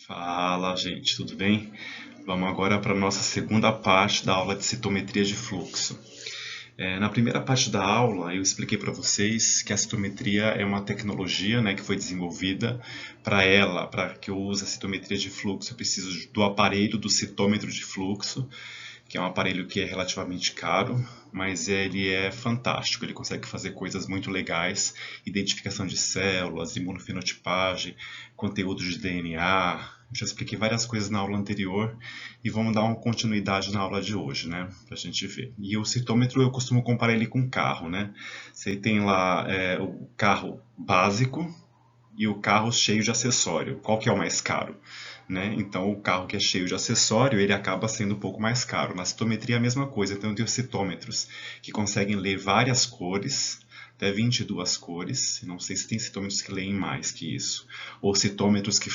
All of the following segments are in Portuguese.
Fala, gente, tudo bem? Vamos agora para a nossa segunda parte da aula de citometria de fluxo. Na primeira parte da aula, eu expliquei para vocês que a citometria é uma tecnologia, né, que foi desenvolvida para que eu use a citometria de fluxo. Eu preciso do aparelho do citômetro de fluxo, que é um aparelho que é relativamente caro, mas ele é fantástico. Ele consegue fazer coisas muito legais, identificação de células, imunofenotipagem, conteúdo de DNA. Eu já expliquei várias coisas na aula anterior e vamos dar uma continuidade na aula de hoje, né, para a gente ver. E o citômetro eu costumo comparar ele com carro, né? Você tem lá o carro básico e o carro cheio de acessório. Qual que é o mais caro? Né? Então, o carro que é cheio de acessório, ele acaba sendo um pouco mais caro. Na citometria é a mesma coisa. Então, eu tenho citômetros que conseguem ler várias cores, até 22 cores. Não sei se tem citômetros que leem mais que isso. Ou citômetros que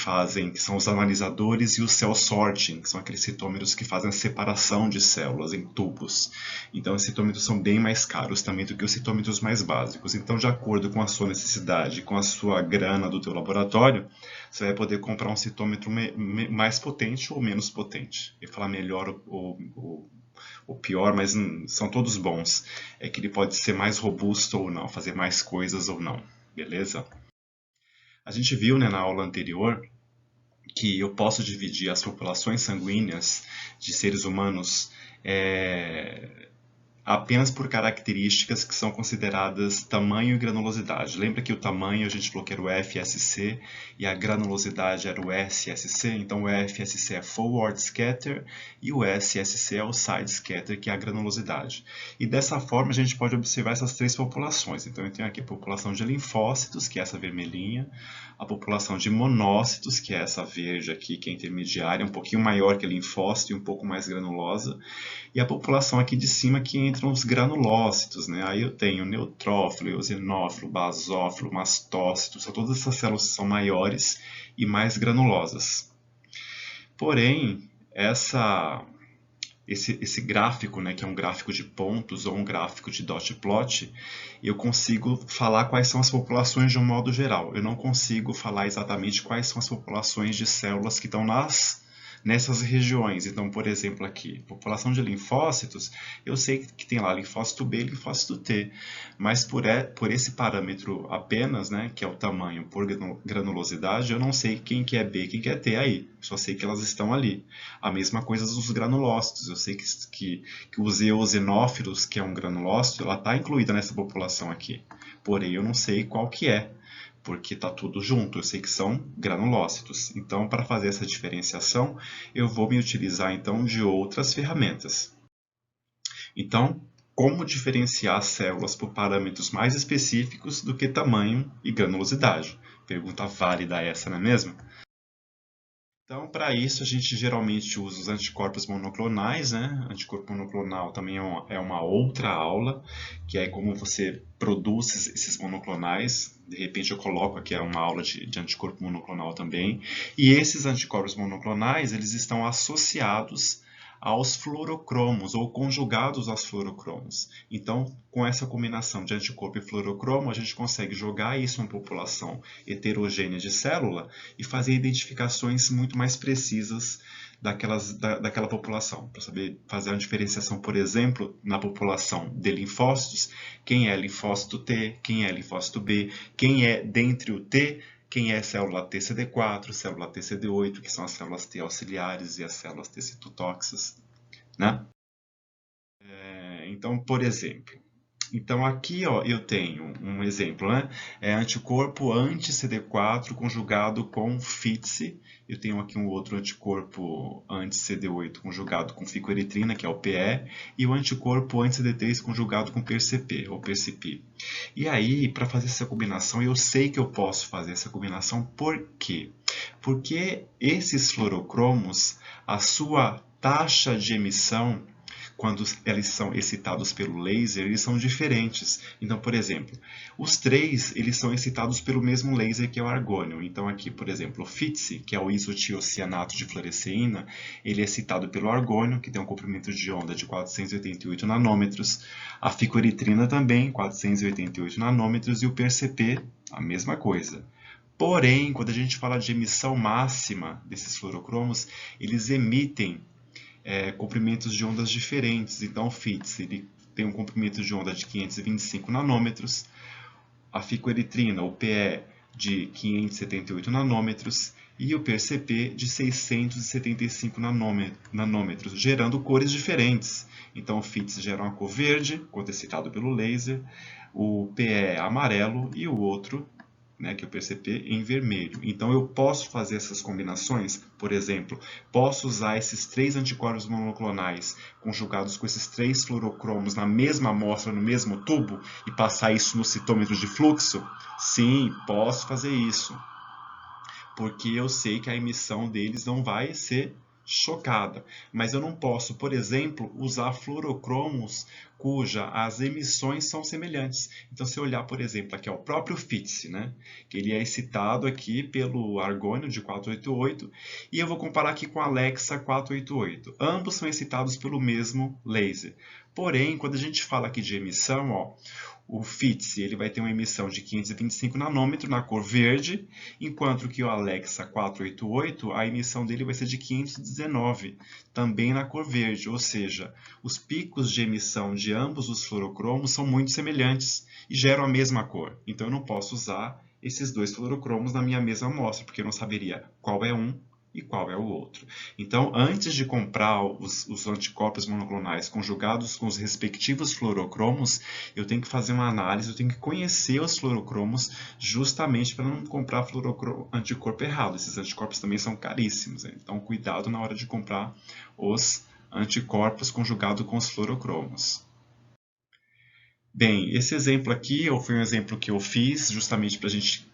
são os analisadores e o cell sorting, que são aqueles citômetros que fazem a separação de células em tubos. Então, os citômetros são bem mais caros também do que os citômetros mais básicos. Então, de acordo com a sua necessidade, com a sua grana do teu laboratório, você vai poder comprar um citômetro mais potente ou menos potente. Eu ia falar melhor ou pior, mas são todos bons. É que ele pode ser mais robusto ou não, fazer mais coisas ou não, beleza? A gente viu, né, na aula anterior que eu posso dividir as populações sanguíneas de seres humanos apenas por características que são consideradas tamanho e granulosidade. Lembra que o tamanho a gente falou que era o FSC e a granulosidade era o SSC? Então o FSC é Forward Scatter e o SSC é o Side Scatter, que é a granulosidade. E dessa forma a gente pode observar essas três populações. Então eu tenho aqui a população de linfócitos, que é essa vermelhinha, a população de monócitos, que é essa verde aqui, que é intermediária, um pouquinho maior que a linfócito e um pouco mais granulosa, e a população aqui de cima que entram os granulócitos, né? Aí eu tenho neutrófilo, eosinófilo, basófilo, mastócito, são todas essas células que são maiores e mais granulosas. Porém, esse gráfico, né, que é um gráfico de pontos ou um gráfico de dot plot, eu consigo falar quais são as populações de um modo geral. Eu não consigo falar exatamente quais são as populações de células que estão nessas regiões. Então, por exemplo, aqui, população de linfócitos, eu sei que tem lá linfócito B e linfócito T, mas por esse parâmetro apenas, né, que é o tamanho por granulosidade, eu não sei quem que é B e quem que é T aí, só sei que elas estão ali. A mesma coisa dos granulócitos, eu sei que os eosinófilos, que é um granulócito, ela está incluída nessa população aqui, porém eu não sei qual que é, porque está tudo junto, eu sei que são granulócitos. Então, para fazer essa diferenciação, eu vou me utilizar então de outras ferramentas. Então, como diferenciar células por parâmetros mais específicos do que tamanho e granulosidade? Pergunta válida essa, não é mesmo? Então, para isso, a gente geralmente usa os anticorpos monoclonais, né? Anticorpo monoclonal também é uma outra aula, que é como você produz esses monoclonais. De repente, eu coloco aqui uma aula de anticorpo monoclonal também. E esses anticorpos monoclonais, eles estão associados aos fluorocromos ou conjugados aos fluorocromos. Então, com essa combinação de anticorpo e fluorocromo, a gente consegue jogar isso em uma população heterogênea de célula e fazer identificações muito mais precisas daquela população, para saber fazer uma diferenciação, por exemplo, na população de linfócitos, quem é linfócito T, quem é linfócito B, quem é dentre o T, quem é célula TCD4, célula TCD8, que são as células T auxiliares e as células T citotóxicas, né? Então, por exemplo, então aqui ó, eu tenho um exemplo, né? É anticorpo anti-CD4 conjugado com FITC. Eu tenho aqui um outro anticorpo anti-CD8 conjugado com ficoeritrina, que é o PE, e o anticorpo anti-CD3 conjugado com PRCP, ou PRCP. E aí, para fazer essa combinação, eu sei que eu posso fazer essa combinação, por quê? Porque esses fluorocromos, a sua taxa de emissão quando eles são excitados pelo laser, eles são diferentes. Então, por exemplo, os três eles são excitados pelo mesmo laser que é o argônio. Então, aqui, por exemplo, o FITC, que é o isotiocianato de fluoresceína, ele é excitado pelo argônio, que tem um comprimento de onda de 488 nanômetros. A ficoeritrina também, 488 nanômetros, e o PRCP, a mesma coisa. Porém, quando a gente fala de emissão máxima desses fluorocromos, eles emitem comprimentos de ondas diferentes. Então, o FITS ele tem um comprimento de onda de 525 nanômetros, a ficoeritrina, o PE, de 578 nanômetros e o PCP de 675 nanômetros, gerando cores diferentes. Então, o FITS gera uma cor verde, quando excitado pelo laser, o PE amarelo e o outro, que é o PCP, em vermelho. Então, eu posso fazer essas combinações, por exemplo, posso usar esses 3 anticorpos monoclonais conjugados com esses 3 fluorocromos na mesma amostra, no mesmo tubo, e passar isso no citômetro de fluxo? Sim, posso fazer isso, porque eu sei que a emissão deles não vai ser chocada. Mas eu não posso, por exemplo, usar fluorocromos cuja as emissões são semelhantes. Então, se eu olhar, por exemplo, aqui o próprio FITS, que ele é excitado aqui pelo argônio de 488, e eu vou comparar aqui com a Alexa 488. Ambos são excitados pelo mesmo laser. Porém, quando a gente fala aqui de emissão, o FITS ele vai ter uma emissão de 525 nanômetros na cor verde, enquanto que o Alexa 488, a emissão dele vai ser de 519, também na cor verde, ou seja, os picos de emissão de ambos os fluorocromos são muito semelhantes e geram a mesma cor. Então eu não posso usar esses 2 fluorocromos na minha mesma amostra, porque eu não saberia qual é um e qual é o outro. Então, antes de comprar os anticorpos monoclonais conjugados com os respectivos fluorocromos, eu tenho que fazer uma análise, eu tenho que conhecer os fluorocromos justamente para não comprar anticorpo errado. Esses anticorpos também são caríssimos, então cuidado na hora de comprar os anticorpos conjugados com os fluorocromos. Bem, esse exemplo aqui foi um exemplo que eu fiz justamente para a gente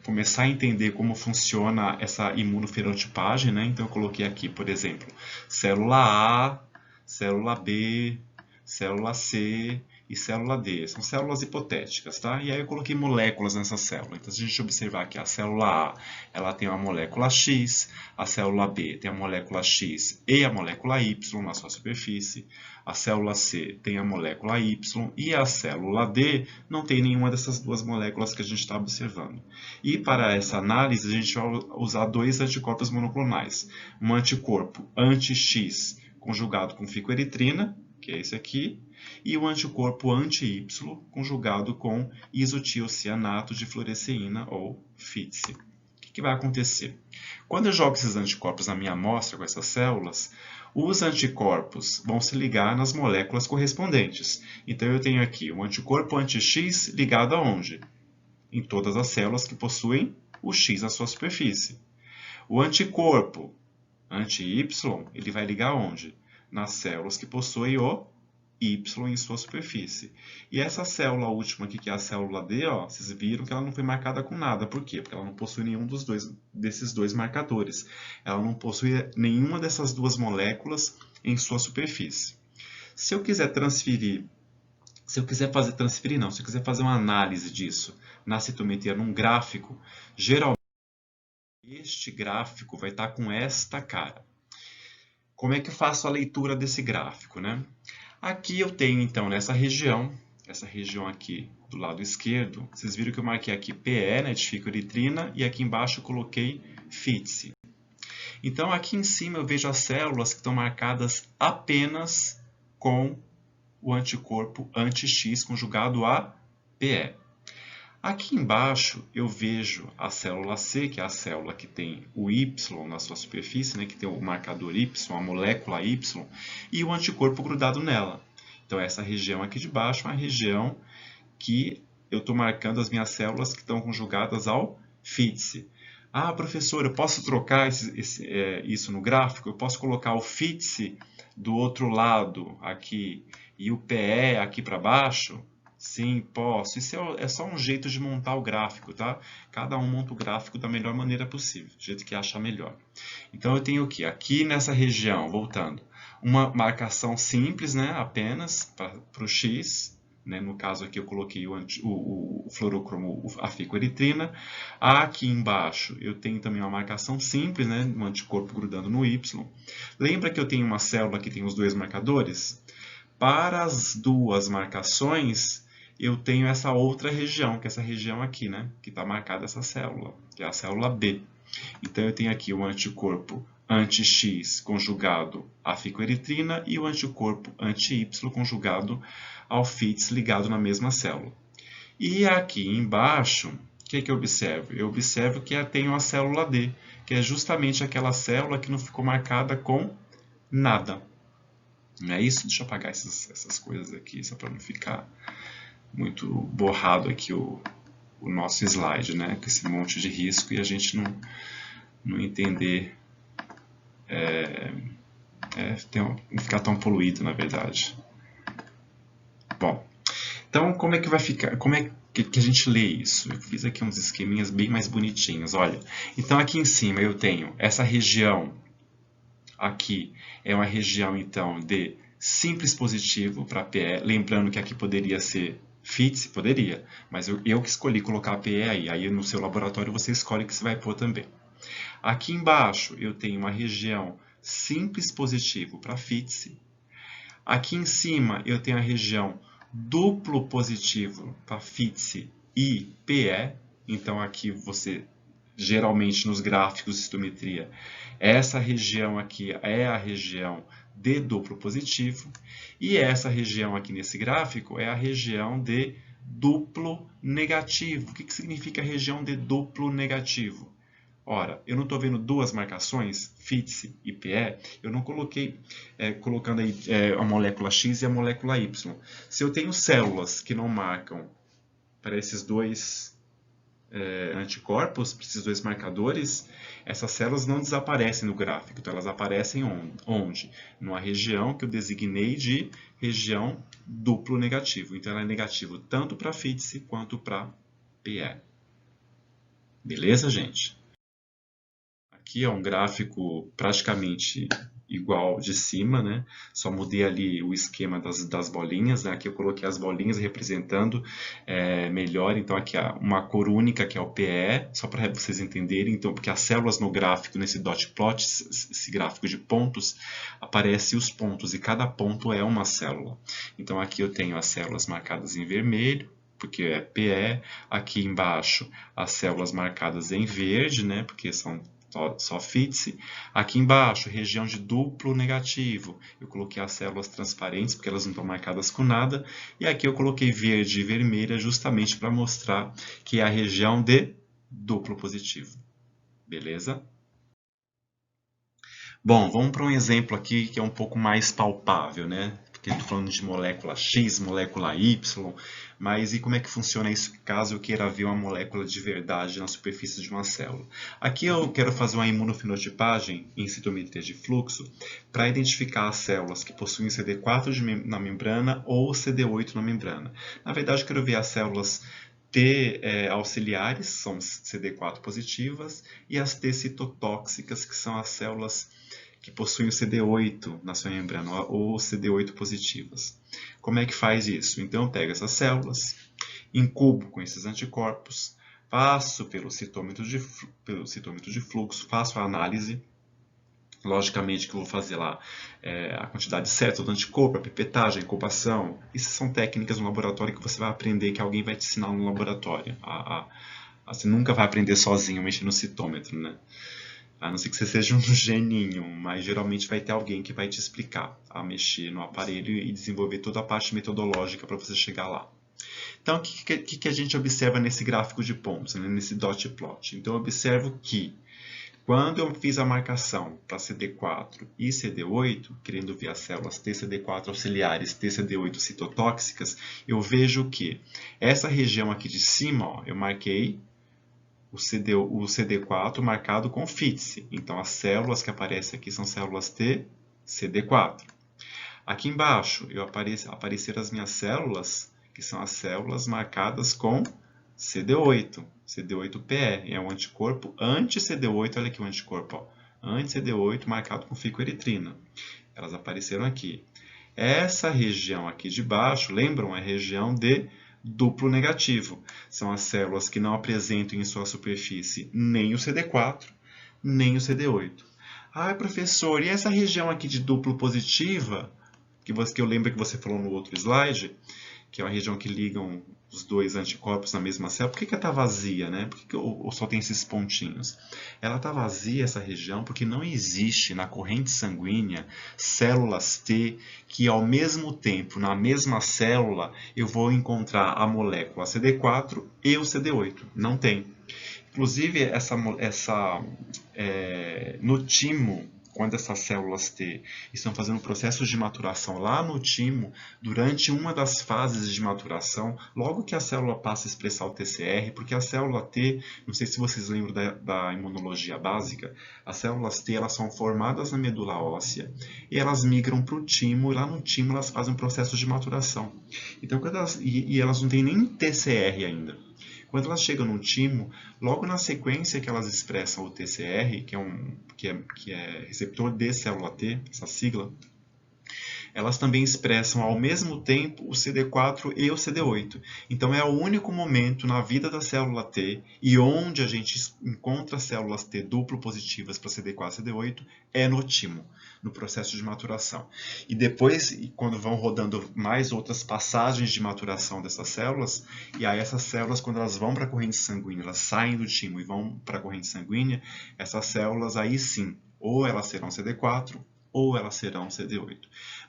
começar a entender como funciona essa imunoferotipagem, Então eu coloquei aqui, por exemplo, célula A, célula B, célula C e célula D. São células hipotéticas, tá? E aí eu coloquei moléculas nessa célula. Então, se a gente observar aqui, a célula A, ela tem uma molécula X, a célula B tem a molécula X e a molécula Y na sua superfície, a célula C tem a molécula Y e a célula D não tem nenhuma dessas duas moléculas que a gente está observando. E para essa análise, a gente vai usar 2 anticorpos monoclonais. Um anticorpo anti-X conjugado com ficoeritrina, que é esse aqui, e o anticorpo anti-Y conjugado com isotiocianato de fluoresceína, ou FITS. O que vai acontecer? Quando eu jogo esses anticorpos na minha amostra com essas células, os anticorpos vão se ligar nas moléculas correspondentes. Então, eu tenho aqui um anticorpo anti-X ligado aonde? Em todas as células que possuem o X na sua superfície. O anticorpo anti-Y, ele vai ligar aonde? Nas células que possuem o Y em sua superfície. E essa célula última aqui, que é a célula D, vocês viram que ela não foi marcada com nada. Por quê? Porque ela não possui nenhum desses dois marcadores. Ela não possui nenhuma dessas duas moléculas em sua superfície. Se eu quiser se eu quiser fazer uma análise disso na citometria num gráfico, geralmente este gráfico vai estar com esta cara. Como é que eu faço a leitura desse gráfico, Aqui eu tenho, então, essa região aqui do lado esquerdo, vocês viram que eu marquei aqui PE, de ficoeritrina, e aqui embaixo eu coloquei FITS. Então, aqui em cima eu vejo as células que estão marcadas apenas com o anticorpo anti-X conjugado a PE. Aqui embaixo eu vejo a célula C, que é a célula que tem o Y na sua superfície, que tem o marcador Y, a molécula Y, e o anticorpo grudado nela. Então essa região aqui de baixo é uma região que eu estou marcando as minhas células que estão conjugadas ao FITS. Ah, professor, eu posso trocar isso no gráfico? Eu posso colocar o FITS do outro lado aqui e o PE aqui para baixo? Sim, posso. Isso é só um jeito de montar o gráfico, tá? Cada um monta o gráfico da melhor maneira possível, do jeito que acha melhor. Então, eu tenho o quê? Aqui nessa região, voltando, uma marcação simples, apenas para o X. No caso aqui eu coloquei o fluorocromo, a ficoeritrina. Aqui embaixo eu tenho também uma marcação simples, um anticorpo grudando no Y. Lembra que eu tenho uma célula que tem os 2 marcadores? Para as 2 marcações, eu tenho essa outra região, que é essa região aqui, né? Que está marcada essa célula, que é a célula B. Então, eu tenho aqui o anticorpo anti-X conjugado à ficoeritrina e o anticorpo anti-Y conjugado ao FITS ligado na mesma célula. E aqui embaixo, o que eu observo? Eu observo que eu tenho a célula D, que é justamente aquela célula que não ficou marcada com nada. Não é isso? Deixa eu apagar essas coisas aqui, só para não ficar muito borrado aqui o nosso slide, né? Com esse monte de risco e a gente não entender, não ficar tão poluído, na verdade. Bom, então como é que vai ficar? Como é que a gente lê isso? Eu fiz aqui uns esqueminhas bem mais bonitinhos, olha. Então aqui em cima eu tenho essa região aqui, é uma região então de simples positivo para PE, lembrando que aqui poderia ser FITS, poderia, mas eu que escolhi colocar PE aí no seu laboratório você escolhe que você vai pôr também. Aqui embaixo eu tenho uma região simples positivo para FITS. Aqui em cima eu tenho a região duplo positivo para FITS e PE. Então aqui você, geralmente nos gráficos de histometria, essa região aqui é a região de duplo positivo. E essa região aqui nesse gráfico é a região de duplo negativo. O que significa região de duplo negativo? Ora, eu não estou vendo duas marcações, FITS e PE, eu não coloquei, colocando aí a molécula X e a molécula Y. Se eu tenho células que não marcam para esses dois anticorpos, para esses dois marcadores, essas células não desaparecem no gráfico, então elas aparecem onde? Numa região que eu designei de região duplo negativo. Então ela é negativo tanto para FITS quanto para PE. Beleza, gente? Aqui é um gráfico praticamente igual de cima, né? Só mudei ali o esquema das bolinhas, né? Aqui eu coloquei as bolinhas representando melhor. Então aqui há uma cor única que é o PE, só para vocês entenderem. Então, porque as células no gráfico, nesse dot plot, esse gráfico de pontos, aparecem os pontos e cada ponto é uma célula. Então aqui eu tenho as células marcadas em vermelho, porque é PE. Aqui embaixo as células marcadas em verde, né? Porque são só FITS. Aqui embaixo, região de duplo negativo. Eu coloquei as células transparentes, porque elas não estão marcadas com nada. E aqui eu coloquei verde e vermelha, justamente para mostrar que é a região de duplo positivo. Beleza? Bom, vamos para um exemplo aqui que é um pouco mais palpável, né? Porque eu estou falando de molécula X, molécula Y, mas e como é que funciona isso caso eu queira ver uma molécula de verdade na superfície de uma célula? Aqui eu quero fazer uma imunofenotipagem em citometria de fluxo para identificar as células que possuem CD4 na membrana ou CD8 na membrana. Na verdade, eu quero ver as células T auxiliares, são CD4 positivas, e as T citotóxicas, que são as células que possuem o CD8 na sua membrana, ou CD8 positivas. Como é que faz isso? Então eu pego essas células, incubo com esses anticorpos, passo pelo citômetro de fluxo, faço a análise. Logicamente que eu vou fazer lá a quantidade certa do anticorpo, a pipetagem, a incubação. Isso são técnicas no laboratório que você vai aprender, que alguém vai te ensinar no laboratório. Você nunca vai aprender sozinho mexer no citômetro, né? A não ser que você seja um geninho, mas geralmente vai ter alguém que vai te explicar a mexer no aparelho e desenvolver toda a parte metodológica para você chegar lá. Então, o que a gente observa nesse gráfico de pontos, né? Nesse dot plot? Então, eu observo que quando eu fiz a marcação para CD4 e CD8, querendo ver as células TCD4 auxiliares, TCD8 citotóxicas, eu vejo que essa região aqui de cima, ó, eu marquei o CD4 marcado com FITS. Então, as células que aparecem aqui são células T, CD4. Aqui embaixo, apareceram as minhas células, que são as células marcadas com CD8, CD8-PE, é um anticorpo anti-CD8, olha aqui o anticorpo, anti-CD8 marcado com ficoeritrina. Elas apareceram aqui. Essa região aqui de baixo, lembram? É a região de duplo negativo. São as células que não apresentam em sua superfície nem o CD4, nem o CD8. Ah, professor, e essa região aqui de duplo positiva, que eu lembro que você falou no outro slide, que é uma região que ligam os dois anticorpos na mesma célula. Por que ela está vazia, né? Por que ou só tem esses pontinhos? Ela está vazia, essa região, porque não existe na corrente sanguínea células T que ao mesmo tempo, na mesma célula, eu vou encontrar a molécula CD4 e o CD8. Não tem. Inclusive, no timo, quando essas células T estão fazendo processos de maturação lá no timo, durante uma das fases de maturação, logo que a célula passa a expressar o TCR, porque a célula T, não sei se vocês lembram da imunologia básica, as células T elas são formadas na medula óssea e elas migram para o timo, e lá no timo elas fazem um processo de maturação. Então, elas não têm nem TCR ainda. Quando elas chegam no timo, logo na sequência que elas expressam o TCR, que é receptor de célula T, essa sigla, elas também expressam ao mesmo tempo o CD4 e o CD8. Então é o único momento na vida da célula T e onde a gente encontra células T duplo positivas para CD4 e CD8 é no timo, no processo de maturação. E depois, quando vão rodando mais outras passagens de maturação dessas células, e aí essas células, quando elas vão para a corrente sanguínea, elas saem do timo e vão para a corrente sanguínea, essas células aí sim, ou elas serão CD4 ou elas serão CD8.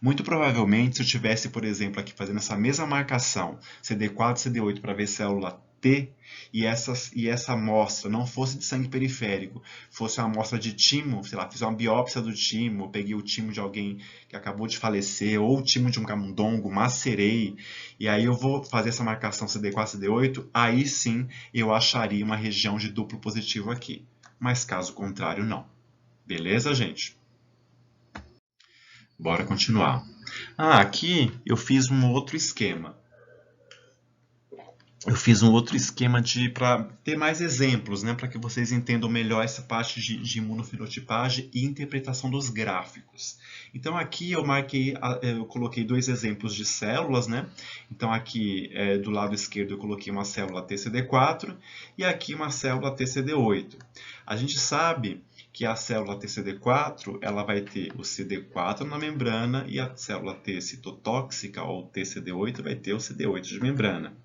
Muito provavelmente, se eu tivesse, por exemplo, aqui fazendo essa mesma marcação, CD4 e CD8 para ver célula T, e essa amostra não fosse de sangue periférico, fosse uma amostra de timo, sei lá, fiz uma biópsia do timo, peguei o timo de alguém que acabou de falecer, ou o timo de um camundongo, macerei, e aí eu vou fazer essa marcação CD4 e CD8, aí sim eu acharia uma região de duplo positivo aqui. Mas caso contrário, não. Beleza, gente? Bora continuar. Aqui eu fiz um outro esquema. Para ter mais exemplos, né, para que vocês entendam melhor essa parte de imunofenotipagem e interpretação dos gráficos. Então aqui eu coloquei dois exemplos de células, né? Então aqui do lado esquerdo eu coloquei uma célula TCD4 e aqui uma célula TCD8. A gente sabe que a célula TCD4 ela vai ter o CD4 na membrana e a célula T citotóxica ou TCD8 vai ter o CD8 de membrana.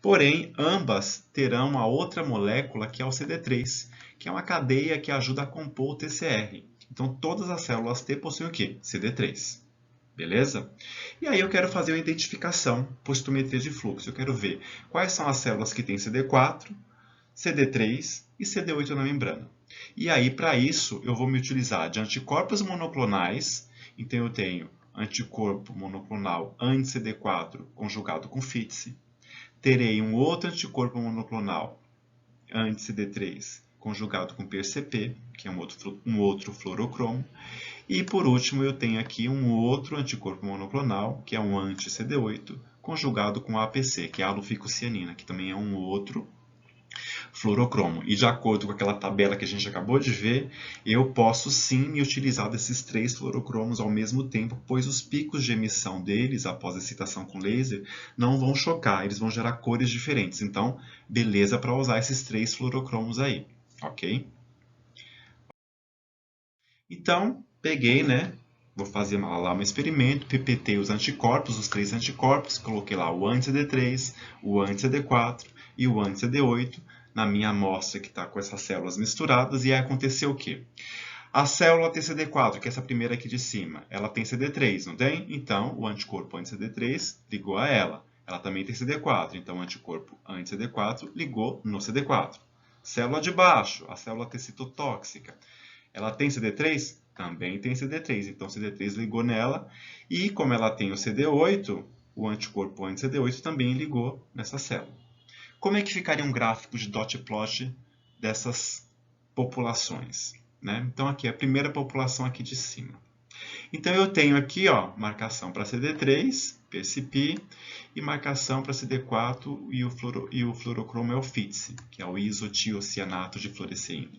Porém, ambas terão uma outra molécula que é o CD3, que é uma cadeia que ajuda a compor o TCR. Então, todas as células T possuem o quê? CD3. Beleza? E aí eu quero fazer uma identificação por citometria de fluxo. Eu quero ver quais são as células que têm CD4, CD3 e CD8 na membrana. E aí, para isso, eu vou me utilizar de anticorpos monoclonais. Então, eu tenho anticorpo monoclonal anti-CD4 conjugado com FITC. Terei um outro anticorpo monoclonal anti-CD3 conjugado com PRCP, que é um outro fluorocromo. E por último, eu tenho aqui um outro anticorpo monoclonal, que é um anti-CD8, conjugado com APC, que é a aluficocianina, que também é um outro fluorocromo. E de acordo com aquela tabela que a gente acabou de ver, eu posso sim me utilizar desses três fluorocromos ao mesmo tempo, pois os picos de emissão deles, após a excitação com laser, não vão chocar, eles vão gerar cores diferentes. Então, beleza para usar esses três fluorocromos aí, ok? Então, peguei, né? Vou fazer lá um experimento, PPT os anticorpos, os três anticorpos, coloquei lá o anti-CD3, o anti-CD4 e o anti-CD8 na minha amostra que está com essas células misturadas, e aí aconteceu o quê? A célula TCD4, que é essa primeira aqui de cima, ela tem CD3, não tem? Então, o anticorpo anti-CD3 ligou a ela. Ela também tem CD4, então o anticorpo anti-CD4 ligou no CD4. Célula de baixo, a célula T citotóxica. Ela tem CD3? Também tem CD3, então o CD3 ligou nela, e como ela tem o CD8, o anticorpo anti-CD8 também ligou nessa célula. Como é que ficaria um gráfico de dot plot dessas populações? Né? Então aqui é a primeira população aqui de cima. Então eu tenho aqui marcação para CD3, PCP, e marcação para CD4 e o fluorocromo é o FITC, que é o isotiocianato de fluoresceína.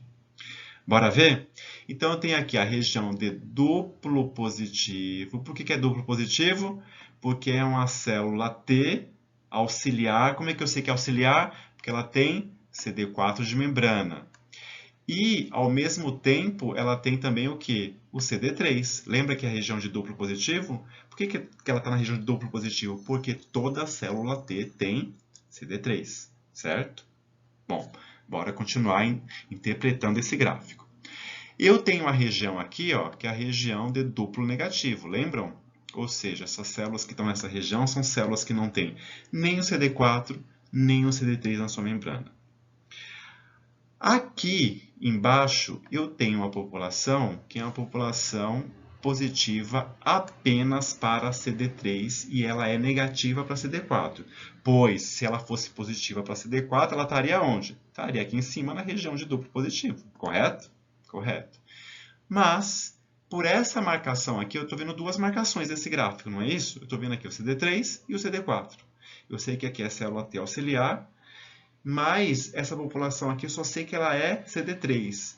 Bora ver? Então eu tenho aqui a região de duplo positivo. Por que é duplo positivo? Porque é uma célula T auxiliar. Como é que eu sei que é auxiliar? Porque ela tem CD4 de membrana. E, ao mesmo tempo, ela tem também o quê? O CD3. Lembra que é a região de duplo positivo? Por que ela está na região de duplo positivo? Porque toda célula T tem CD3, certo? Bom, bora continuar interpretando esse gráfico. Eu tenho uma região aqui, ó, que é a região de duplo negativo, lembram? Ou seja, essas células que estão nessa região são células que não têm nem o CD4, nem o CD3 na sua membrana. Aqui embaixo eu tenho uma população que é uma população positiva apenas para CD3 e ela é negativa para CD4. Pois, se ela fosse positiva para CD4, ela estaria onde? Estaria aqui em cima na região de duplo positivo, correto? Correto. Mas, por essa marcação aqui, eu estou vendo duas marcações desse gráfico, não é isso? Eu estou vendo aqui o CD3 e o CD4. Eu sei que aqui é célula T auxiliar, mas essa população aqui eu só sei que ela é CD3.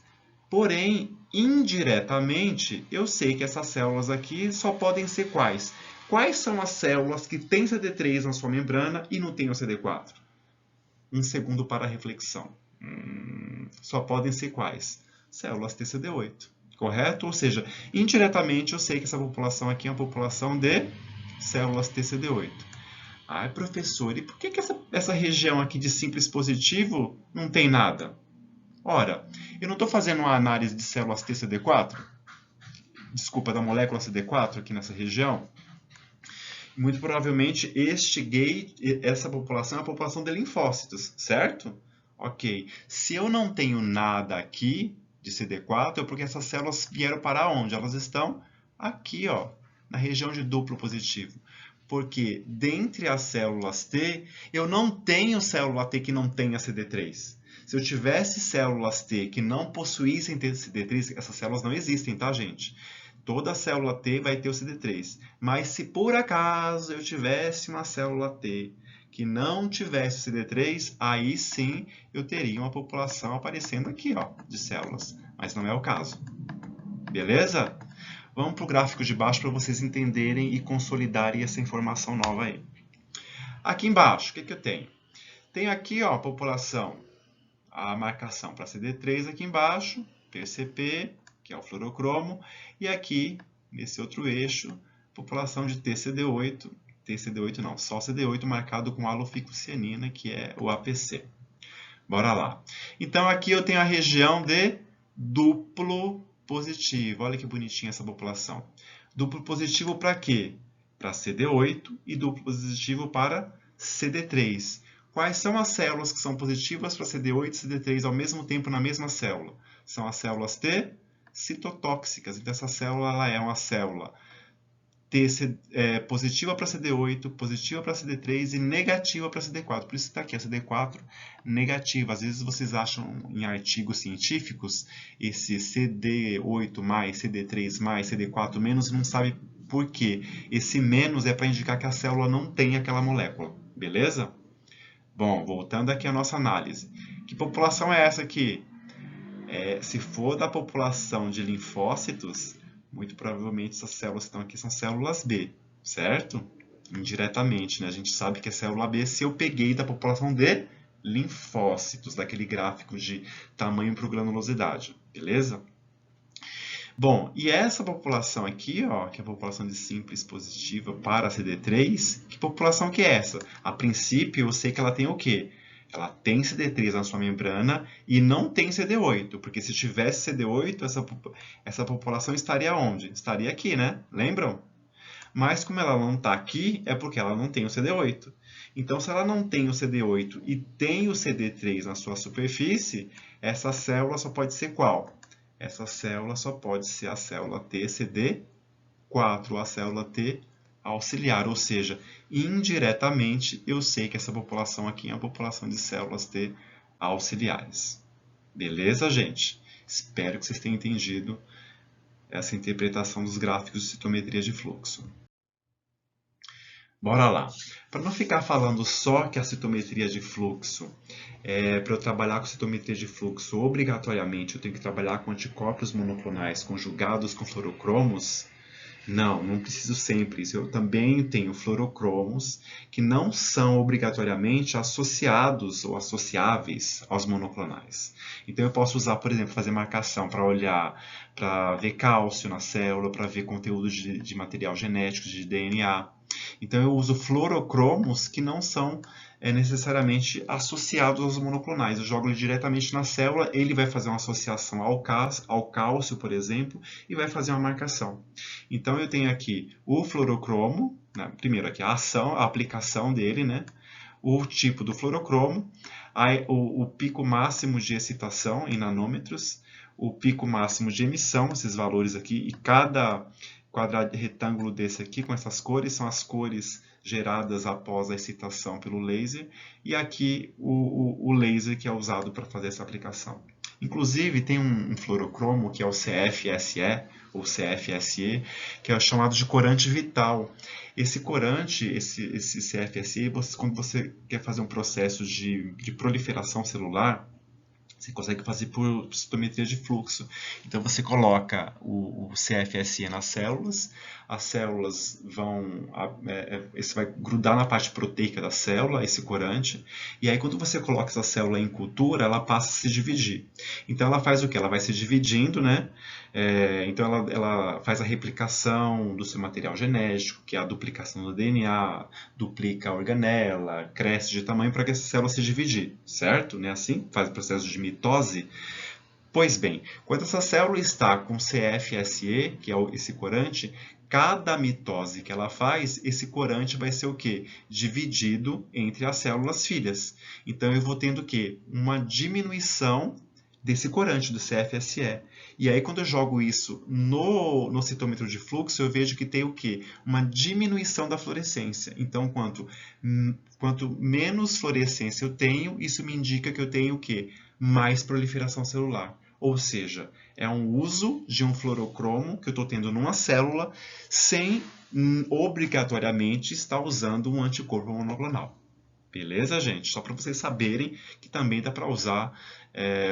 Porém, indiretamente, eu sei que essas células aqui só podem ser quais? Quais são as células que têm CD3 na sua membrana e não têm o CD4? Um segundo para a reflexão. Só podem ser quais? Células TCD8. Correto? Ou seja, indiretamente eu sei que essa população aqui é uma população de células TCD8. Ai, professor, e por que essa região aqui de simples positivo não tem nada? Ora, eu não estou fazendo uma análise de células TCD4? Desculpa, da molécula CD4 aqui nessa região? Muito provavelmente essa população é a população de linfócitos, certo? Ok. Se eu não tenho nada aqui de CD4, é porque essas células vieram para onde? Elas estão aqui, ó, na região de duplo positivo. Porque dentre as células T, eu não tenho célula T que não tenha CD3. Se eu tivesse células T que não possuíssem CD3, essas células não existem, tá, gente? Toda célula T vai ter o CD3. Mas se por acaso eu tivesse uma célula T que não tivesse o CD3, aí sim eu teria uma população aparecendo aqui, ó, de células. Mas não é o caso. Beleza? Vamos para o gráfico de baixo para vocês entenderem e consolidarem essa informação nova aí. Aqui embaixo, o que eu tenho? Tenho aqui, ó, a população, a marcação para CD3 aqui embaixo, PCP, que é o fluorocromo, e aqui, nesse outro eixo, população de TCD8 não, só CD8 marcado com aloficocianina, que é o APC. Bora lá. Então, aqui eu tenho a região de duplo positivo. Olha que bonitinha essa população. Duplo positivo para quê? Para CD8 e duplo positivo para CD3. Quais são as células que são positivas para CD8 e CD3 ao mesmo tempo na mesma célula? São as células T citotóxicas. Então, essa célula ela é uma célula positiva para CD8, positiva para CD3 e negativa para CD4. Por isso está aqui, a CD4 negativa. Às vezes vocês acham em artigos científicos esse CD8+, CD3+, CD4-, e não sabe por quê. Esse menos é para indicar que a célula não tem aquela molécula. Beleza? Bom, voltando aqui à nossa análise. Que população é essa aqui? Se for da população de linfócitos, muito provavelmente essas células que estão aqui são células B, certo? Indiretamente, né? A gente sabe que é célula B se eu peguei da população de linfócitos, daquele gráfico de tamanho por granulosidade, beleza? Bom, e essa população aqui, ó, que é a população de simples positiva para CD3, que população que é essa? A princípio, eu sei que ela tem o quê? Ela tem CD3 na sua membrana e não tem CD8, porque se tivesse CD8, essa população estaria onde? Estaria aqui, né? Lembram? Mas como ela não está aqui, é porque ela não tem o CD8. Então, se ela não tem o CD8 e tem o CD3 na sua superfície, essa célula só pode ser qual? Essa célula só pode ser a célula TCD4, ou a célula T auxiliar, ou seja, indiretamente eu sei que essa população aqui é a população de células T auxiliares. Beleza, gente? Espero que vocês tenham entendido essa interpretação dos gráficos de citometria de fluxo. Bora lá. Para não ficar falando só que a citometria de fluxo, para eu trabalhar com citometria de fluxo, obrigatoriamente eu tenho que trabalhar com anticorpos monoclonais conjugados com fluorocromos, Não, não preciso sempre isso. Eu também tenho fluorocromos que não são obrigatoriamente associados ou associáveis aos monoclonais. Então eu posso usar, por exemplo, fazer marcação para olhar, para ver cálcio na célula, para ver conteúdo de material genético, de DNA. Então eu uso fluorocromos que não são necessariamente associados aos monoclonais. Eu jogo ele diretamente na célula, ele vai fazer uma associação ao cálcio, por exemplo, e vai fazer uma marcação. Então eu tenho aqui o fluorocromo, né? Primeiro aqui a ação, a aplicação dele, né? O tipo do fluorocromo, o pico máximo de excitação em nanômetros, o pico máximo de emissão, esses valores aqui, e cada quadrado retângulo desse aqui com essas cores são as cores geradas após a excitação pelo laser, e aqui o laser que é usado para fazer essa aplicação. Inclusive tem um fluorocromo que é o CFSE ou CFSE, que é chamado de corante vital. Esse corante, esse CFSE, quando você quer fazer um processo de proliferação celular, você consegue fazer por citometria de fluxo. Então você coloca o CFSE nas células, as células vão. Esse vai grudar na parte proteica da célula, esse corante, e aí quando você coloca essa célula em cultura, ela passa a se dividir. Então ela faz o que? Ela vai se dividindo, né? Então ela faz a replicação do seu material genético, que é a duplicação do DNA, duplica a organela, cresce de tamanho para que essa célula se dividir, certo? Não é assim? Faz o processo de mitose. Pois bem, quando essa célula está com CFSE, que é esse corante, cada mitose que ela faz, esse corante vai ser o quê? Dividido entre as células filhas. Então eu vou tendo o quê? Uma diminuição desse corante, do CFSE. E aí, quando eu jogo isso no citômetro de fluxo, eu vejo que tem o quê? Uma diminuição da fluorescência. Então, quanto menos fluorescência eu tenho, isso me indica que eu tenho o quê? Mais proliferação celular. Ou seja, é um uso de um fluorocromo que eu estou tendo numa célula sem obrigatoriamente estar usando um anticorpo monoclonal. Beleza, gente? Só para vocês saberem que também dá para usar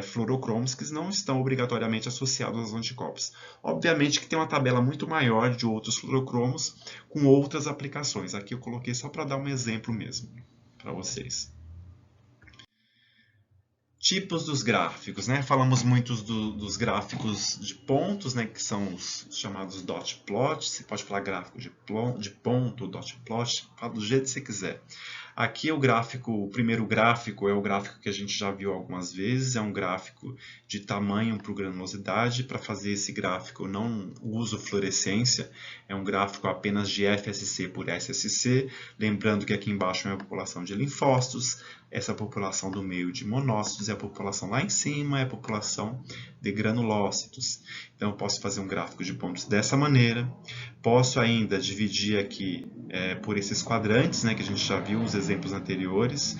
fluorocromos que não estão obrigatoriamente associados aos anticorpos. Obviamente que tem uma tabela muito maior de outros fluorocromos com outras aplicações. Aqui eu coloquei só para dar um exemplo mesmo para vocês. Tipos dos gráficos, né? Falamos muito dos gráficos de pontos, né? Que são os chamados dot plot. Você pode falar gráfico de ponto, dot plot, fala do jeito que você quiser. Aqui o primeiro gráfico é o gráfico que a gente já viu algumas vezes, é um gráfico de tamanho por granulosidade. Para fazer esse gráfico eu não uso fluorescência, é um gráfico apenas de FSC por SSC, lembrando que aqui embaixo é a população de linfócitos, essa população do meio de monócitos, e a população lá em cima é a população de granulócitos. Então eu posso fazer um gráfico de pontos dessa maneira. Posso ainda dividir aqui por esses quadrantes, né, que a gente já viu os exemplos anteriores.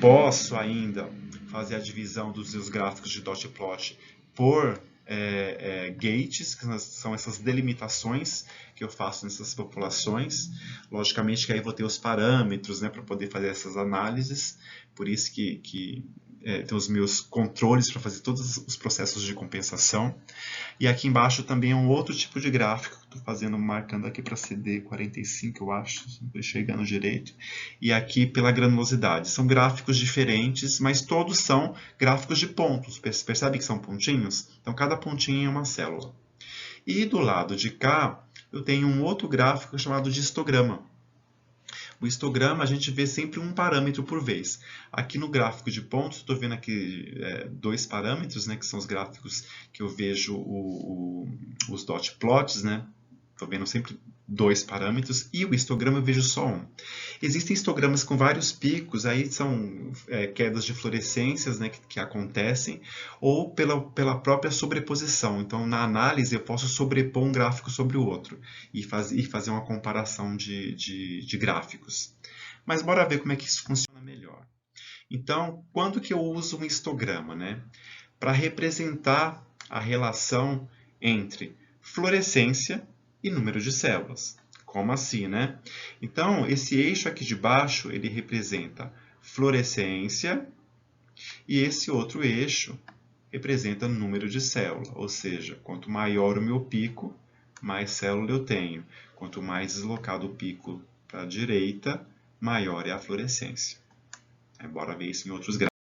Posso ainda fazer a divisão dos seus gráficos de dot plot por gates, que são essas delimitações que eu faço nessas populações. Logicamente que aí vou ter os parâmetros, né, para poder fazer essas análises, por isso que tem os meus controles para fazer todos os processos de compensação. E aqui embaixo também é um outro tipo de gráfico que estou fazendo, marcando aqui para CD45, eu acho, não estou enxergando direito. E aqui pela granulosidade. São gráficos diferentes, mas todos são gráficos de pontos. Percebe que são pontinhos? Então cada pontinho é uma célula. E do lado de cá, eu tenho um outro gráfico chamado de histograma. O histograma a gente vê sempre um parâmetro por vez. Aqui no gráfico de pontos, estou vendo aqui dois parâmetros, né, que são os gráficos que eu vejo os dot plots, né? Estou vendo sempre dois parâmetros, e o histograma eu vejo só um. Existem histogramas com vários picos, aí são quedas de fluorescências, né, que acontecem, ou pela própria sobreposição. Então, na análise, eu posso sobrepor um gráfico sobre o outro e fazer uma comparação de gráficos. Mas bora ver como é que isso funciona melhor. Então, quando que eu uso um histograma, né? Para representar a relação entre fluorescência e número de células. Como assim, né? Então, esse eixo aqui de baixo, ele representa fluorescência e esse outro eixo representa número de célula. Ou seja, quanto maior o meu pico, mais célula eu tenho. Quanto mais deslocado o pico para a direita, maior é a fluorescência. Bora ver isso em outros gráficos.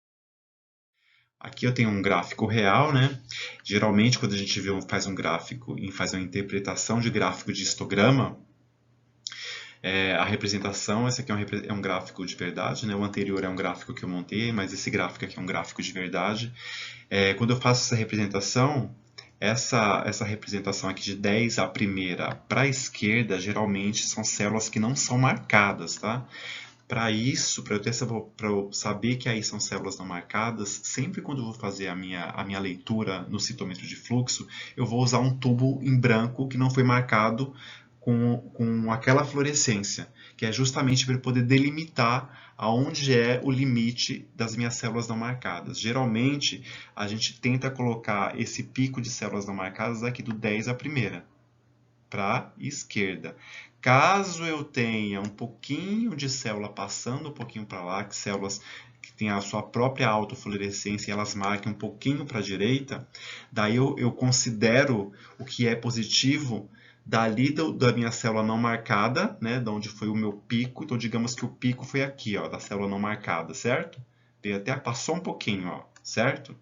Aqui eu tenho um gráfico real, né? Geralmente, quando a gente faz um gráfico e faz uma interpretação de gráfico de histograma, a representação, esse aqui é um gráfico de verdade, né? O anterior é um gráfico que eu montei, mas esse gráfico aqui é um gráfico de verdade. Quando eu faço essa representação, essa representação aqui de 10 à primeira para a esquerda, geralmente são células que não são marcadas, tá? Para isso, para eu saber que aí são células não marcadas, sempre quando eu vou fazer a minha leitura no citômetro de fluxo, eu vou usar um tubo em branco que não foi marcado com aquela fluorescência, que é justamente para poder delimitar aonde é o limite das minhas células não marcadas. Geralmente, a gente tenta colocar esse pico de células não marcadas aqui do 10 à primeira, para a esquerda. Caso eu tenha um pouquinho de célula passando um pouquinho para lá, que células que têm a sua própria autofluorescência e elas marquem um pouquinho para a direita, daí eu considero o que é positivo dali da minha célula não marcada, né, de onde foi o meu pico. Então, digamos que o pico foi aqui, ó, da célula não marcada, certo? Veio até passou um pouquinho, ó, certo?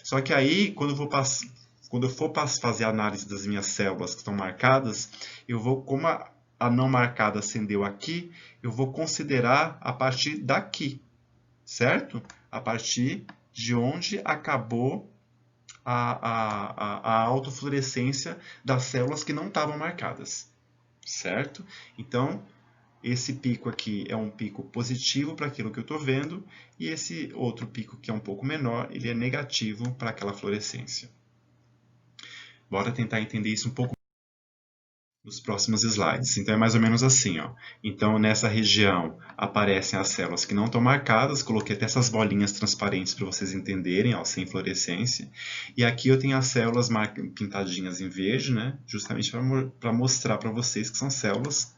Só que aí, quando eu for fazer a análise das minhas células que estão marcadas, eu vou, como a não marcada acendeu aqui, eu vou considerar a partir daqui, certo? A partir de onde acabou a autofluorescência das células que não estavam marcadas, certo? Então, esse pico aqui é um pico positivo para aquilo que eu estou vendo, e esse outro pico, que é um pouco menor, ele é negativo para aquela fluorescência. Bora tentar entender isso um pouco nos próximos slides. Então, é mais ou menos assim, ó. Então, nessa região aparecem as células que não estão marcadas. Coloquei até essas bolinhas transparentes para vocês entenderem, ó, sem fluorescência. E aqui eu tenho as células pintadinhas em verde, né? Justamente para mostrar para vocês que são células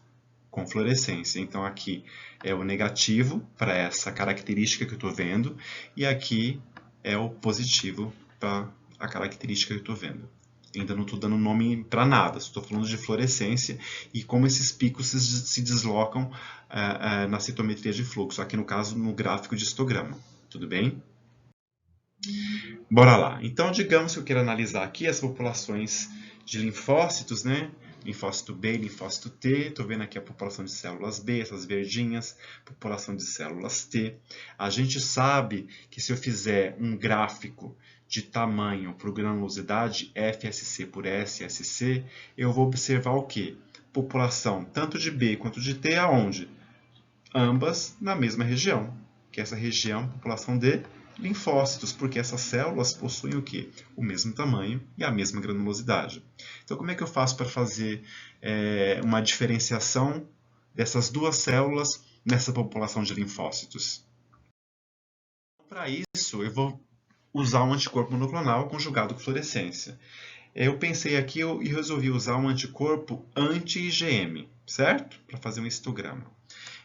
com fluorescência. Então, aqui é o negativo para essa característica que eu estou vendo. E aqui é o positivo para a característica que eu estou vendo. Ainda não estou dando nome para nada, estou falando de fluorescência e como esses picos se deslocam na citometria de fluxo, aqui no caso no gráfico de histograma. Tudo bem? Bora lá. Então, digamos que eu quero analisar aqui as populações de linfócitos, né? Linfócito B, linfócito T. Estou vendo aqui a população de células B, essas verdinhas, população de células T. A gente sabe que se eu fizer um gráfico de tamanho por granulosidade, FSC por SSC, eu vou observar o quê? População tanto de B quanto de T aonde? Ambas na mesma região, que é essa região, população de linfócitos, porque essas células possuem o quê? O mesmo tamanho e a mesma granulosidade. Então, como é que eu faço para fazer uma diferenciação dessas duas células nessa população de linfócitos? Para isso, eu vou usar um anticorpo monoclonal conjugado com fluorescência. Eu pensei aqui e resolvi usar um anticorpo anti-IgM, certo? Para fazer um histograma.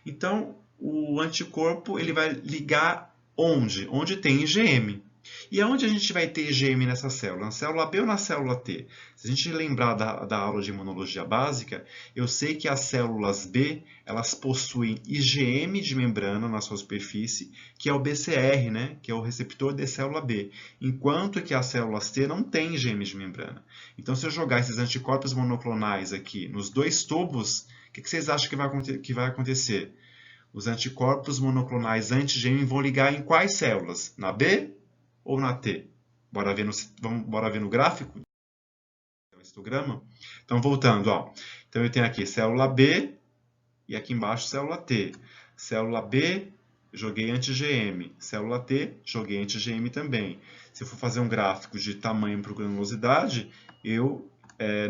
Então, o anticorpo ele vai ligar onde? Onde tem IgM. E aonde a gente vai ter IgM nessa célula? Na célula B ou na célula T? Se a gente lembrar da aula de imunologia básica, eu sei que as células B elas possuem IgM de membrana na sua superfície, que é o BCR, né? Que é o receptor de célula B, enquanto que as células T não têm IgM de membrana. Então, se eu jogar esses anticorpos monoclonais aqui nos dois tubos, o que vocês acham que vai acontecer? Os anticorpos monoclonais anti-IgM vão ligar em quais células? Na B ou na T? Bora ver no gráfico? O histograma? Então, voltando, ó. Então, eu tenho aqui célula B e aqui embaixo célula T. Célula B, joguei anti-IgM. Célula T, joguei anti-IgM também. Se eu for fazer um gráfico de tamanho por granulosidade, eu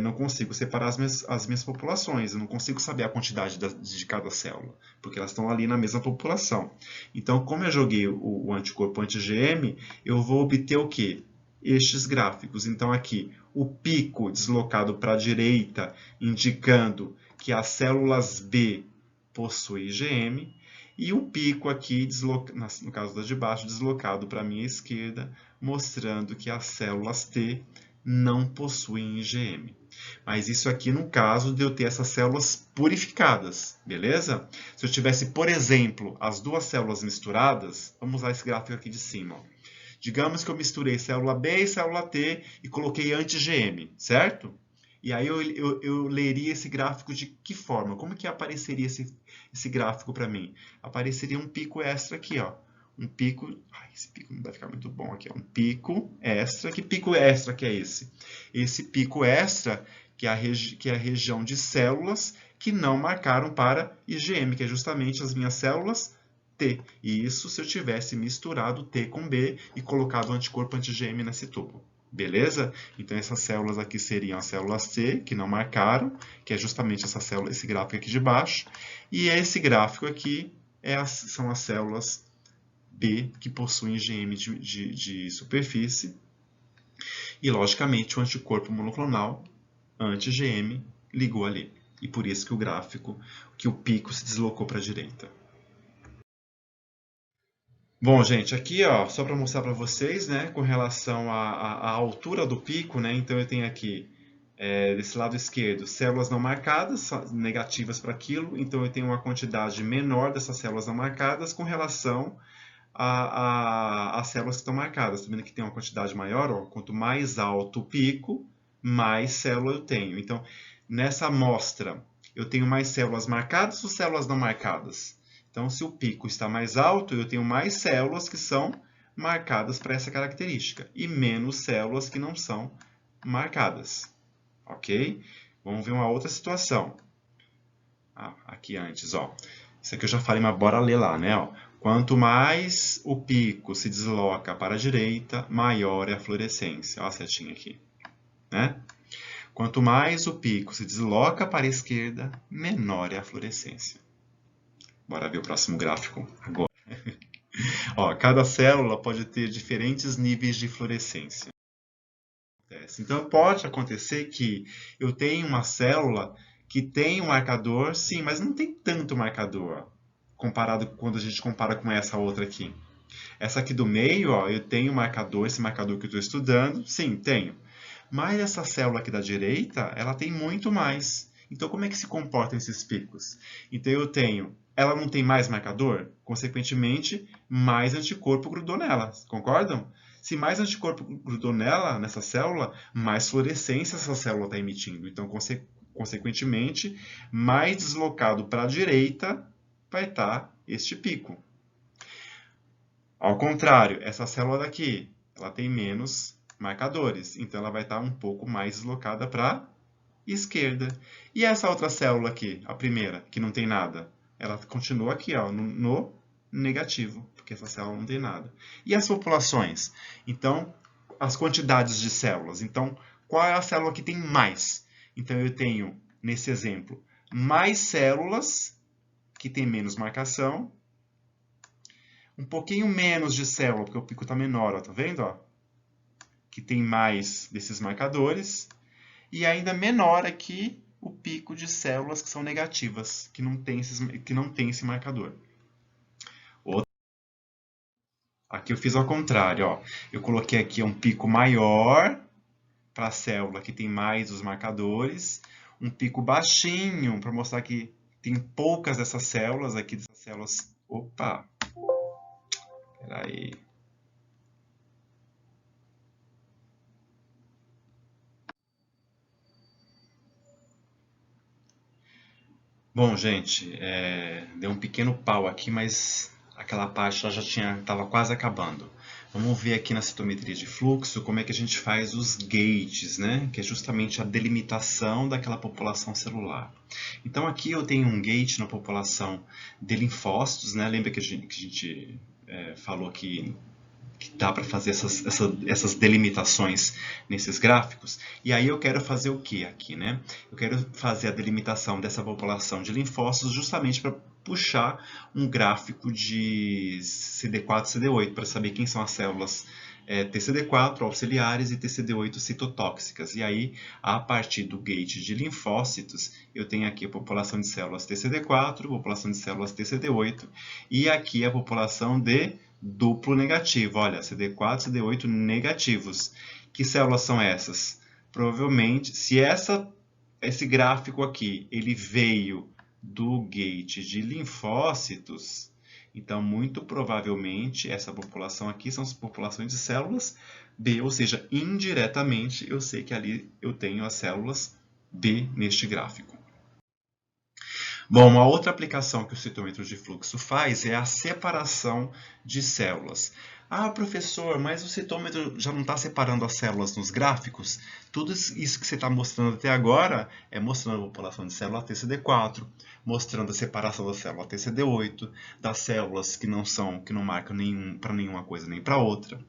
não consigo separar as minhas populações, eu não consigo saber a quantidade de cada célula, porque elas estão ali na mesma população. Então, como eu joguei o anticorpo anti-IgM, eu vou obter o quê? Estes gráficos. Então, aqui, o pico deslocado para a direita, indicando que as células B possuem IgM, e o pico aqui, no caso da de baixo, deslocado para a minha esquerda, mostrando que as células T não possuem IgM. Mas isso aqui no caso de eu ter essas células purificadas, beleza? Se eu tivesse, por exemplo, as duas células misturadas, vamos usar esse gráfico aqui de cima. Ó. Digamos que eu misturei célula B e célula T e coloquei anti-IgM, certo? E aí eu leria esse gráfico de que forma? Como que apareceria esse gráfico para mim? Apareceria um pico extra aqui, ó. Um pico... Ai, esse pico não vai ficar muito bom aqui. Ó. Um pico extra. Que pico extra que é esse? Esse pico extra que é a região de células que não marcaram para IgM, que é justamente as minhas células T. E isso se eu tivesse misturado T com B e colocado o anticorpo anti-IgM nesse tubo. Beleza? Então essas células aqui seriam as células C, que não marcaram, que é justamente essa célula, esse gráfico aqui de baixo. E esse gráfico aqui são as células B, que possuem IgM de superfície. E, logicamente, o anticorpo monoclonal anti-IgM ligou ali. E por isso que o gráfico, que o pico se deslocou para a direita. Bom, gente, aqui ó, só para mostrar para vocês, né, com relação à altura do pico, né, então eu tenho aqui, desse lado esquerdo, células não marcadas, negativas para aquilo, então eu tenho uma quantidade menor dessas células não marcadas com relação às células que estão marcadas. Tá vendo que tem uma quantidade maior? Ó, quanto mais alto o pico, mais célula eu tenho. Então, nessa amostra, eu tenho mais células marcadas ou células não marcadas? Então, se o pico está mais alto, eu tenho mais células que são marcadas para essa característica e menos células que não são marcadas. Ok? Vamos ver uma outra situação. Aqui antes, ó. Isso aqui eu já falei, mas bora ler lá, né? Ó. Quanto mais o pico se desloca para a direita, maior é a fluorescência. Olha a setinha aqui. Né? Quanto mais o pico se desloca para a esquerda, menor é a fluorescência. Bora ver o próximo gráfico agora. Ó, cada célula pode ter diferentes níveis de fluorescência. Então, pode acontecer que eu tenha uma célula que tem um marcador, sim, mas não tem tanto marcador, comparado quando a gente compara com essa outra aqui. Essa aqui do meio, ó, eu tenho um marcador, esse marcador que eu estou estudando, sim, tenho. Mas essa célula aqui da direita, ela tem muito mais. Então, como é que se comportam esses picos? Então, eu tenho, ela não tem mais marcador, consequentemente, mais anticorpo grudou nela, concordam? Se mais anticorpo grudou nela, nessa célula, mais fluorescência essa célula está emitindo. Então, consequentemente, mais deslocado para a direita vai estar este pico. Ao contrário, essa célula daqui, ela tem menos marcadores, então ela vai estar um pouco mais deslocada para a esquerda. E essa outra célula aqui, a primeira, que não tem nada, ela continua aqui, ó, no negativo, porque essa célula não tem nada. E as populações? Então, as quantidades de células. Então, qual é a célula que tem mais? Então, eu tenho, nesse exemplo, mais células que tem menos marcação, um pouquinho menos de célula, porque o pico está menor, ó, tá vendo? Ó? Que tem mais desses marcadores, e ainda menor aqui o pico de células que são negativas, que não tem esse marcador. Aqui eu fiz ao contrário, ó. Eu coloquei aqui um pico maior para a célula que tem mais os marcadores, um pico baixinho para mostrar que tem poucas dessas células aqui, dessas células... Opa! Peraí. Bom, gente, deu um pequeno pau aqui, mas aquela parte já estava quase acabando. Vamos ver aqui na citometria de fluxo como é que a gente faz os gates, né? Que é justamente a delimitação daquela população celular. Então aqui eu tenho um gate na população de linfócitos, né? Lembra que a gente falou que dá para fazer essas delimitações nesses gráficos. E aí eu quero fazer o que aqui, né? Eu quero fazer a delimitação dessa população de linfócitos justamente para puxar um gráfico de CD4 e CD8 para saber quem são as células TCD4 auxiliares e TCD8 citotóxicas. E aí, a partir do gate de linfócitos, eu tenho aqui a população de células TCD4, população de células TCD8 e aqui a população de duplo negativo. Olha, CD4 e CD8 negativos. Que células são essas? Provavelmente, se esse gráfico aqui ele veio do gate de linfócitos, então muito provavelmente essa população aqui são as populações de células B, ou seja, indiretamente eu sei que ali eu tenho as células B neste gráfico. Bom, uma outra aplicação que o citômetro de fluxo faz é a separação de células. Ah, professor, mas o citômetro já não está separando as células nos gráficos? Tudo isso que você está mostrando até agora é mostrando a população de célula TCD4, mostrando a separação da célula TCD8, das células que não marcam para nenhuma coisa nem para outra.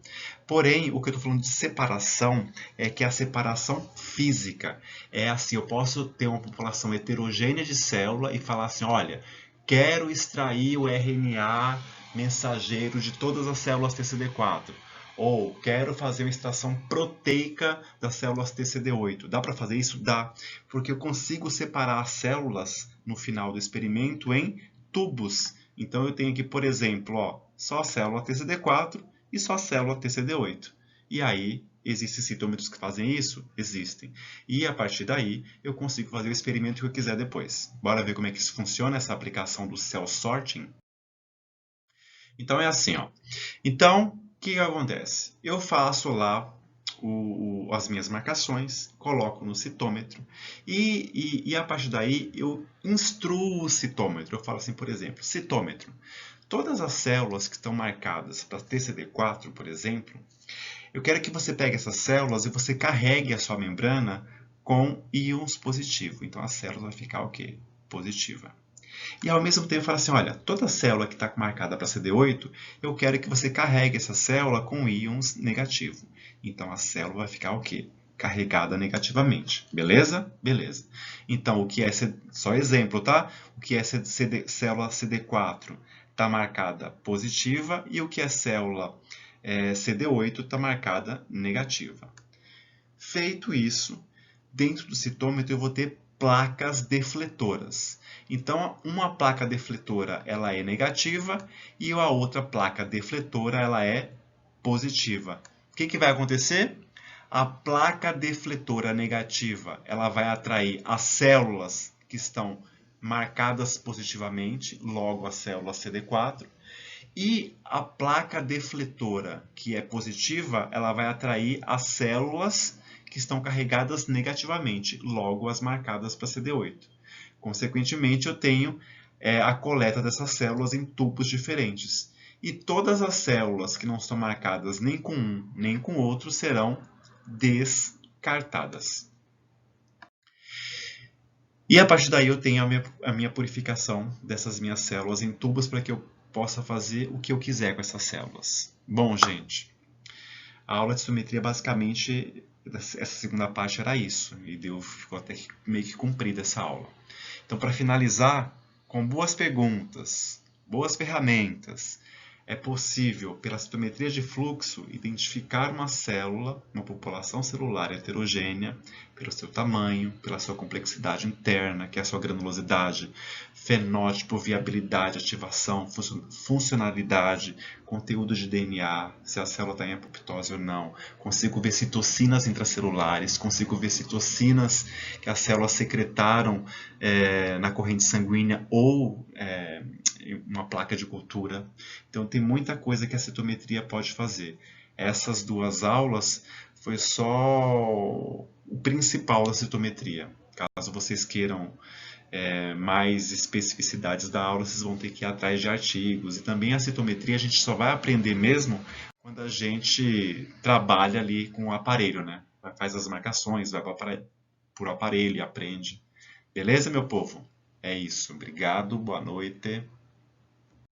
Porém, o que eu estou falando de separação é que a separação física é assim, eu posso ter uma população heterogênea de célula e falar assim, olha, quero extrair o RNA mensageiro de todas as células TCD4. Ou quero fazer uma extração proteica das células TCD8. Dá para fazer isso? Dá. Porque eu consigo separar as células no final do experimento em tubos. Então eu tenho aqui, por exemplo, só a célula TCD4 e só a célula TCD8. E aí, existem citômetros que fazem isso? Existem. E a partir daí, eu consigo fazer o experimento que eu quiser depois. Bora ver como é que isso funciona, essa aplicação do cell sorting? Então é assim, ó. Então, o que acontece? Eu faço lá as minhas marcações, coloco no citômetro e a partir daí eu instruo o citômetro. Eu falo assim, por exemplo, citômetro. Todas as células que estão marcadas para TCD4, por exemplo, eu quero que você pegue essas células e você carregue a sua membrana com íons positivos. Então a célula vai ficar o quê? Positiva. E ao mesmo tempo fala assim, olha, toda célula que está marcada para CD8, eu quero que você carregue essa célula com íons negativo. Então a célula vai ficar o quê? Carregada negativamente. Beleza? Beleza. Então o que é, só exemplo, tá? O que é célula CD4 está marcada positiva e o que é célula CD8 está marcada negativa. Feito isso, dentro do citômetro eu vou ter placas defletoras. Então, uma placa defletora ela é negativa e a outra placa defletora ela é positiva. O que vai acontecer? A placa defletora negativa ela vai atrair as células que estão marcadas positivamente, logo a célula CD4, e a placa defletora, que é positiva, ela vai atrair as células que estão carregadas negativamente, logo as marcadas para CD8. Consequentemente, eu tenho a coleta dessas células em tubos diferentes. E todas as células que não estão marcadas nem com um nem com outro serão descartadas. E a partir daí eu tenho a minha purificação dessas minhas células em tubos para que eu possa fazer o que eu quiser com essas células. Bom, gente, a aula de citometria basicamente, essa segunda parte era isso, e ficou até meio que cumprida essa aula. Então, para finalizar, com boas perguntas, boas ferramentas, é possível, pela citometria de fluxo, identificar uma célula, uma população celular heterogênea, pelo seu tamanho, pela sua complexidade interna, que é a sua granulosidade, fenótipo, viabilidade, ativação, funcionalidade, conteúdo de DNA, se a célula está em apoptose ou não. Consigo ver citocinas intracelulares, consigo ver citocinas que as células secretaram na corrente sanguínea ou uma placa de cultura. Então tem muita coisa que a citometria pode fazer. Essas duas aulas foi só o principal da citometria. Caso vocês queiram mais especificidades da aula, vocês vão ter que ir atrás de artigos. E também a citometria a gente só vai aprender mesmo quando a gente trabalha ali com o aparelho, né? Faz as marcações, vai por aparelho e aprende. Beleza, meu povo? É isso. Obrigado, boa noite.